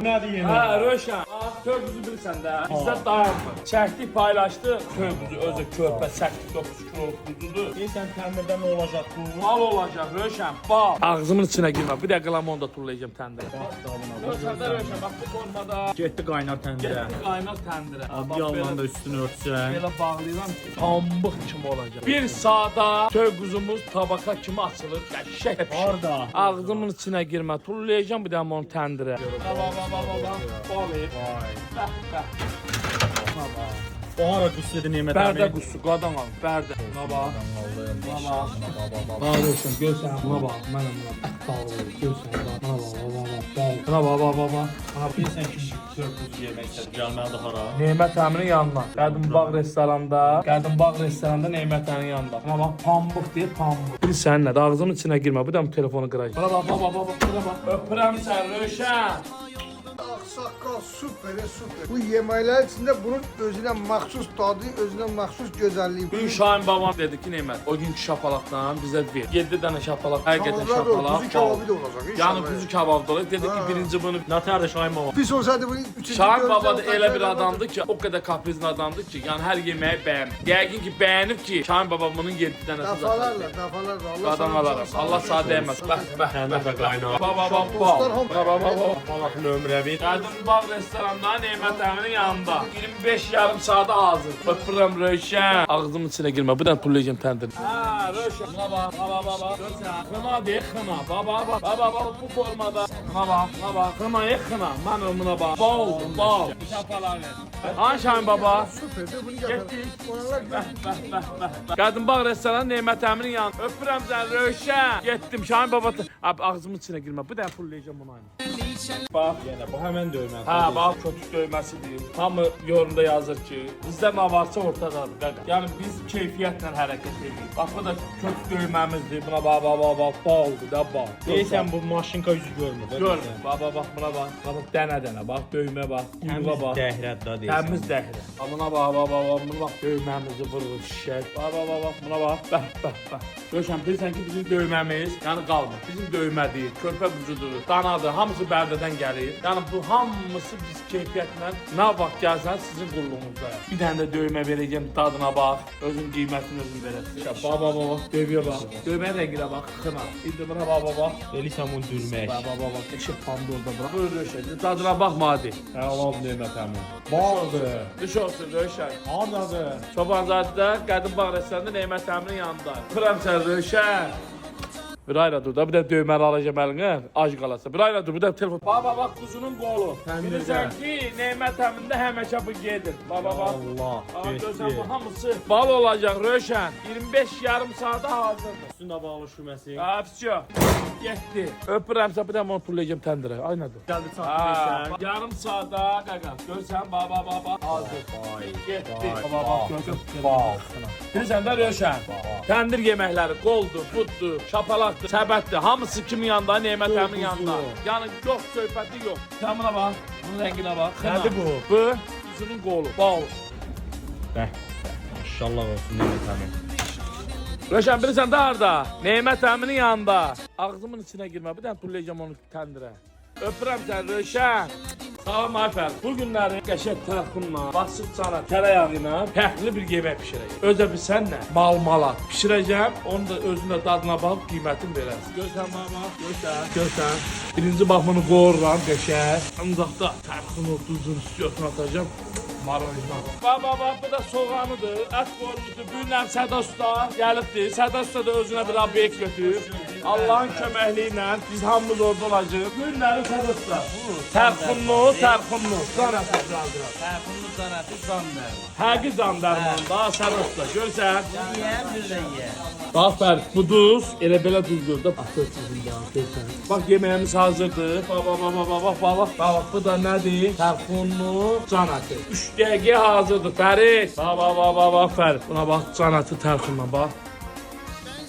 Nədir yenə? Hə, Röşən. Körpüzü bilirsən də. İzzət dayanmır. Çəkdik, paylaşdı. Körpüzü özü körpə 8-9 kiloluk kuzudur. Deyirsən təndirdə nə olacaq bu? Mal olacaq Röşən, bal. Ağzımın içinə girmə. Bir dəqiqə lamon da turlayacağım təndirə. Röşəndə Röşən, bax bu formada. Getdi qaynar təndirə. Getdi qaynar təndirə. Abi yalanla da üstünü örtsən. Belə bağlayıram ki, pambıq kimi olacaq. Bir saata köy quzumuz tabaka kimi açılır. Qəşək pişir. Harda? Ağzımın içinə girmə. Turlayacağım bir də onu təndirə. Balı. Bəh. O ara qüssədə nemət Bərdə qussu, qadan al, bərdə. Buna bax. Buna Röşən, görsən, buna bax. Mənə buna bağlı, görsən, buna bax. Buna bax. Bilirsən ki, körpüz yemək istədi, gəlməlidir hara? Nemət əminin yanına. Qədimbağa restoranda, Nemət əminin yanında. Buna bax, pambıq deyir, pambıq. Bilirsən nədir, ağzımın içinə girmə, bir də bu telefonu qırayım. Buna bax. Öpürəm sən, Röşən. Ağsaqqal süper. Bu yeməklər içində bunun özünə məxsus dadı, özünə məxsus gözəlliyi. Bir gün Şahin babam dedi ki Nemət, o günkü şapalaqdan bizə ver. 7 dənə şapalaq, həqiqətən şapalaq. Kuzu kebabı da olacaq. Yəni kuzu kebabı da olacaq. Dedi ki birinci bunu Nətərdə Şahin baba? Pis olsaydı bu üçüncü. Şahin baba da elə bir adamdır ki, o qədər kaprizli adamdır ki, yəni hər yeməyi bəyənir. Yəqin ki bəyənib ki, Şahin baba bunun 7 dənəsi Dəfalarla. Qadan alaram. Allah sağ dəyməz. Bəh. Təndir və qaynar. Baba. Bax nömrəvi. Qədimbağa restoranda Nemət əminin yanında. 25 yarım saata hazır. Öpürəm Röşən. Ağzımın içinə girmə. Bir dənə pullayacağım təndir. Hə, Röşən. Buna bax. Baba. Görsən. Xına deyək xına. Baba. Bu formada. Buna bax. Xına yek xına. Mən buna bax. Bal. Şapalağı. Hanı Şahin baba? Süper. Bunu Getdik. Bəh. Qədimbağa restoranı Nemət əminin yanında. Öpürəm sən Röşən. Getdim Şahin baba. Abi ağzımın içinə girmə. Bir dənə pullayacağım bunu aynı. Bax. Yenə bu həmən döymə. Hə, bax kötük döyməsidir. Hamı yorumda yazır ki, bizdə nə varsa ortadadır. Qaqa. Yəni biz keyfiyyətlə hərəkət edirik. Bax bu da kötük döyməmizdir. Buna bax, baldır da bax. Deyirsən bu maşınka yüzü görmür. Gör. Bax, buna bax. Bax dənə. Bax dəymə bax. Yumğa bax. Dəhrət da deyirsən. Təmiz dəhrə. Buna bax. Buna bax döyməmizi vurur şişək. Bax. Buna bax. Bəh. Görsən bilirsən ki, bizim döyməmiz, yəni qalmır. Bizim döymədir, körpə quzudur, danadır, hamısı bərdədən gəlir. Yəni bu hamısı biz keyfiyyətlə nə vaxt gəlsən sizin qulluğunuzda. Bir dənə də döymə verəcəm, dadına bax, özün qiymətini özün verəsən. Bax, dövüyə bax. Dövməyə rənginə bax, xına. İndi buna bax. Eləysən bunu dürmək. Bax, eşib pandorda bırak. Buyur Röşən, dadına baxma hadi. Allah nemət əmin. Bağdır. Düş olsun Röşən. Hardadır? Çobanzadədə Qədimbağa restoranda Nemət əminin yanında. Qıram sən Röşən. Bir ayla dur da bir də döyməli alacağım əlinə, ac qalasa. Bir ayla dur, bir də telefon. Bax, quzunun qolu. Bilirsən ki, Nemət əmində həmişə bu gedir. Bax. Allah. Görsən bu hamısı bal olacaq Röşən. 25 yarım saata hazırdır. Üstündə bağlı şüməsi. Hapsçı. Getdi. Öpürəmsə bir də onu pullayacağım təndirə. Aynadır. Gəldi çatdı Yarım saata qaqa. Görsən bax. Hazır. Getdi. Bax. Bilirsən də Röşən. Təndir yeməkləri qoldur, buddur, şapalaqdır, səbətdir. Hamısı kimin yanında? Nemət əminin yanında. Yəni yox, söhbəti yox. Sən buna bax. Bunun rənginə bax. Nədir bu? Bu quzunun qolu. Bal. Bəh. Maşallah olsun nemət əmin. Röşən bilirsən də harda? Nemət əminin yanında. Ağzımın içinə girmə. Bir dənə pullayacağım onu təndirə. Öpürəm sən Röşən. Salam Ayfer. Bu günləri qəşəng tərəfimlə, basıb sana tərəyağı ilə fərqli bir yemək bişirəcəm. Özə bilsən nə? Malmalat bişirəcəm. Onu da özünə dadına baxıb qiymətini verərsən. Görsən bax. Görsən. Birinci bax bunu qovururam qəşəng. Ancaq da tərəfini duzun üstünə atacağım. Marojna. Bax, bu da soğanıdır, ət qorunudur. Bu günlər Səda Usta gəlibdir. Səda Usta da özünə bir obyekt götürüb. Allahın köməkliyi ilə biz hamımız orada olacağıq. Bu günləri Səda Usta. Tərxunlu. Zanəti qaldırar. Tərxunlu zanəti zan dərman. Həqi zan dərman da Səda Usta. Görsən. Yiyər, bir də yiyər. Bax Fərid, bu duz elə belə duzdur da. Görsən. Bax yeməyimiz hazırdır. Bax, bu da nədir? Tərxunlu zanəti. 3 dəqiqə hazırdır Fərid. Bax Fərid. Buna bax zanəti tərxunla bax.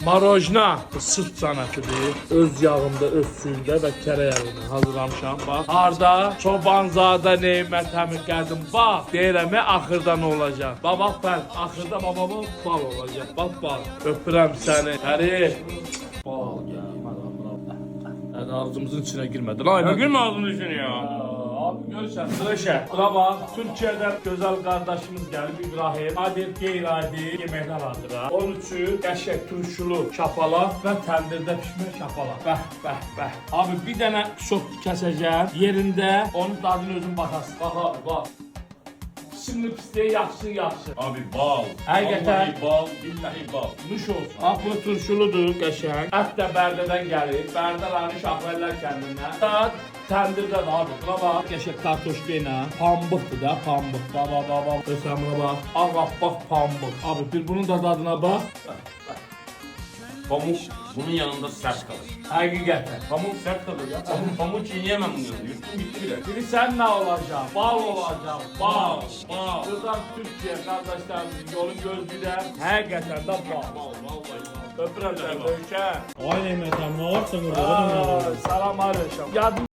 Marojna, bu sırt zanətidir. Öz yağında, öz suyunda və kərə yağında hazırlamışam. Bax, harda? Çobanzadə Nemət əmin qədim. Bax, deyirəm, axırda nə olacaq? Bax, Fərid, axırda bal olacaq. Bax, bal. Öpürəm səni. Fərid. Bal, ya. Ağzımızın içinə girmədi. Aynen. Girmə ağzının içinə ya. bilirsən, Röşən. Buna bax, Türkiyədən gözəl qardaşımız gəlib İbrahim. Adi, qeyri-adi yeməklər hazırlar. Onun üçün qəşəng turşulu şapalaq və təndirdə pişmə şapalaq. Bəh, bəh, bəh. Abi bir dənə sos kəsəcəm. Yerində onun dadını özün baxasın. Bax abi, bax. Şimdi pisliği yaxşı. Abi bal. Həqiqətən. Vallahi bal, billahi bal. Nuş olsun. Bax bu turşuludur, qəşəng. Ət də Bərdədən gəlir. Bərdələrin Şahvəllər kəndindən. Dad təndirdə də abi. Buna bax, qəşəng kartoşka ilə. Pambıqdır da, pambıq. Baba. Özən buna bax. Ağappaq pambıq. Abi bir bunun da dadına bax. Pamuk bunun yanında sert kalır. Həqiqətən. Pamuk sert kalır ya. Pamuk çiğneyemem bunu. Yuttum gitti bile. Bilirsən nə olacaq? Bal olacaq. Bal. Bal. Buradan Türkiyə qardaşlarımızın yolun gözləyirəm. Həqiqətən də bal. Vallahi. Öpürəm səni Röşən. Ay Mehmet'im ne varsa burada? Salam aleyküm. Yadım.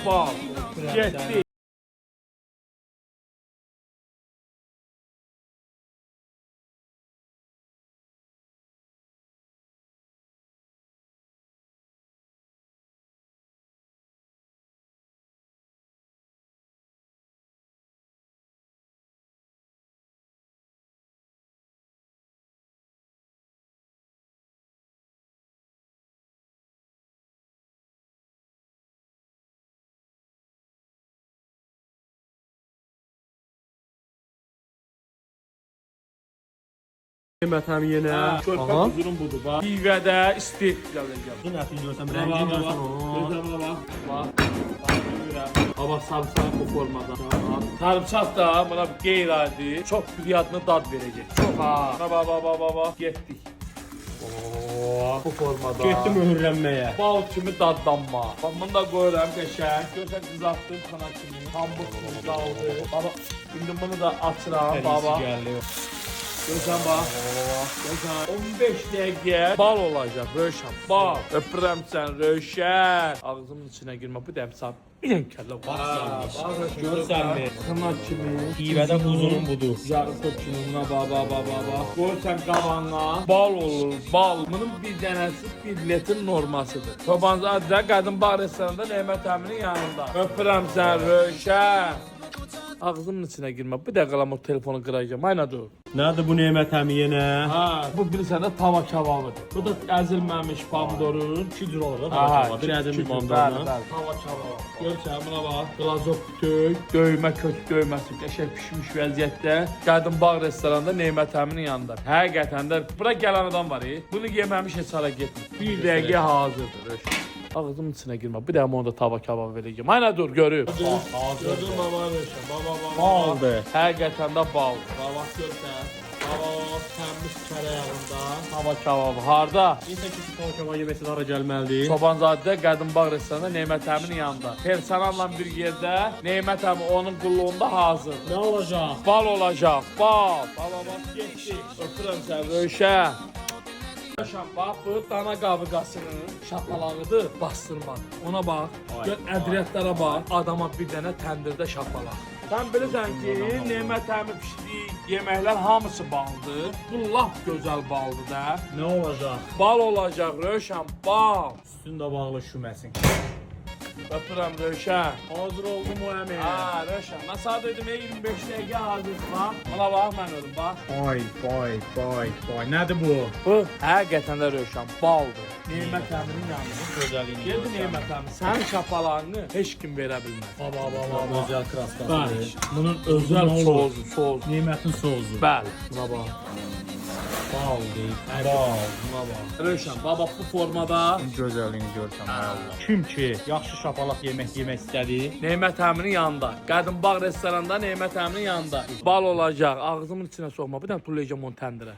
Bal. Getdi. Mehmet'im yine. Körpə quzurum budur, bax. Pivədə isti. Gəl. Yine atayım görsem Buna rengini bax, görsem. gözə buna bax. Hava sarımsak bu formada. Sarımsak da buna qeyri-adi, çox priятный dad verəcək. Çox ha. Bax. Getdik. Bu formada. Gitti mühürlenmeye. Bal kimi dadlanma. Bax bunu da qoyuram qəşəng. Görsən qızartdım xana kimi. Pambıq kimi qaldı. Baba, indi bunu da açıram baba. Görsən bax. Görsən 15 dəqiqə bal olacaq Röşən. Bal. Öpürəm sən Röşən. Ağzımın içinə girmə bu dəmsən. Bir kəllə var. Görsen mi? Xana kimi. Pivədə quzunun budur. Yarısı kimuna baba. Görsən qavanla bal olur, bal. Bunun bir dənəsi 1 litr normasıdır. Çobanzadə Qadın Bağ restoranında Nemət əminin yanında. Öpürəm sən Röşən. Ağzımın içinə girmə. Bir dəqiqə o telefonu qıracağım. Ayna dur. Nerede bu Mehmet'im yine? Ha, bu bilirsən də tava kebabıdır. Bu da əzilməmiş pomidorun 2 lira olur. Aha, Bir adım bir Bəli, bandana. bəli. Tava kebabı. Görsən buna bax. Glazok tök, döymə kök döyməsi qəşəng pişmiş vəziyyətdə Qadın Bağ restoranında Nemət əminin yanında. Həqiqətən də bura gələn adam var. Bunu yeməmiş heç hara getmir. Bir dəqiqə hazırdır. Ağzımın içinə girmə. Bir dəqiqə onu da tava kebabı verəcəm. Ayna dur görüb. Gördün baba Röşən. Baba. Baldı. Həqiqətən də bal. Baba görsən. Baba təmiz kərə yağında tava kebabı. Harda? İnsan ki tavuk kebabı yemesi hara gelmelidir. Çobanzadə Qadın Bağ restoranında Nemət əminin yanında. Personalla bir yerdə Nemət əmi onun qulluğunda hazır. Ne olacak? Bal olacaq. Bal. Baba bax getdi. Öpürəm sən Röşən. Röşən bax bu dana qabıqasının şapalağıdır, bastırmadır. Ona bax. Gör ədriyyətlərə bax. Adama bir dənə təndirdə şapalaq. Sən bilirsən ki, Nemət əmi pişdiyi Yeməklər hamısı baldır. Bu lap gözəl baldır da. Nə olacaq? Bal olacaq Rövşən, bal. Üstündə bağlı şüməsin. Öpürəm Rövşən. Hazır oldu mu əmi? Ha Rövşən, mən sana dedim 25 dəqiqə hazırsan. Bana bax, mən ölüm, bax. Vay. Nədir bu? Bu həqiqətən də Rövşən, baldır. Nemət əminin yanında. Gözəliyini Geldi Nemət əmi, sənin şapalarını heç kim verə bilməz. Baba. Gözəl kraskası. Bəli. Bunun Özəl özəl soğuzu. Nimətin soğuzu. Bəli. Baba. Bal deyib. Bal. Rövşən, baba bu formada Gözəliyini görsən Allah. Kim ki yaxşı şapalaq yemək istədi, Nemət əminin yanında. Qədim bağ restoranda Nemət əminin yanında. Bal olacaq, ağzımın içinə soxma. Bir dənə tulleyəcəm onu təndirə.